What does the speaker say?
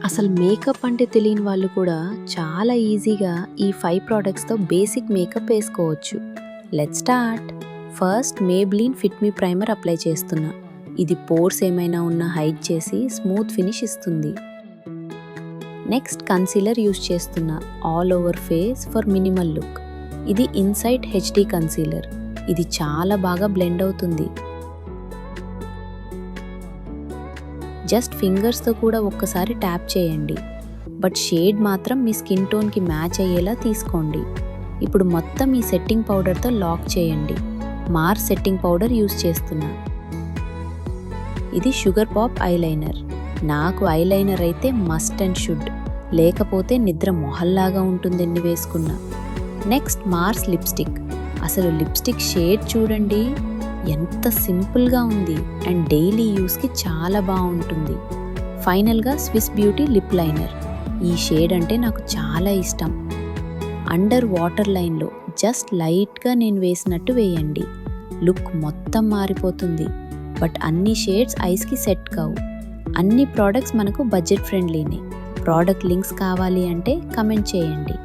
అసలు మేకప్ అంటే తెలియని వాళ్ళు కూడా చాలా ఈజీగా ఈ 5 ప్రోడక్ట్స్తో బేసిక్ మేకప్ వేసుకోవచ్చు. Let's start. First Maybelline fit me primer apply చేస్తున్నా. ఇది పోర్స్ ఏమైనా ఉన్నా హైడ్ చేసి స్మూత్ ఫినిష్ ఇస్తుంది. నెక్స్ట్ కన్సీలర్ యూస్ చేస్తున్నా, all over face for minimal look. ఇది ఇన్సైట్ హెచ్డి కన్సీలర్. ఇది చాలా బాగా బ్లెండ్ అవుతుంది. జస్ట్ ఫింగర్స్తో కూడా ఒక్కసారి ట్యాప్ చేయండి, బట్ షేడ్ మాత్రం మీ స్కిన్ టోన్కి మ్యాచ్ అయ్యేలా తీసుకోండి. ఇప్పుడు మొత్తం ఈ సెట్టింగ్ పౌడర్తో లాక్ చేయండి. మార్స్ సెట్టింగ్ పౌడర్ యూస్ చేస్తున్నా. ఇది షుగర్ పాప్ ఐలైనర్. నాకు ఐలైనర్ అయితే మస్ట్ అండ్ షుడ్, లేకపోతే నిద్ర మొహల్లాగా ఉంటుందండి వేసుకున్నా. Next Mars lipstick. అసలు లిప్స్టిక్ షేడ్ చూడండి, ఎంత సింపుల్గా ఉంది అండ్ డైలీ యూస్కి చాలా బాగుంటుంది. ఫైనల్గా స్విస్ బ్యూటీ లిప్ లైనర్. ఈ షేడ్ అంటే నాకు చాలా ఇష్టం. అండర్ వాటర్ లైన్లో జస్ట్ లైట్గా నేను వేసినట్టు వేయండి, లుక్ మొత్తం మారిపోతుంది. బట్ అన్ని షేడ్స్ ఐస్కి సెట్ కావు. అన్ని ప్రోడక్ట్స్ మనకు బడ్జెట్ ఫ్రెండ్లీనే. ప్రోడక్ట్ లింక్స్ కావాలి అంటే కమెంట్ చేయండి.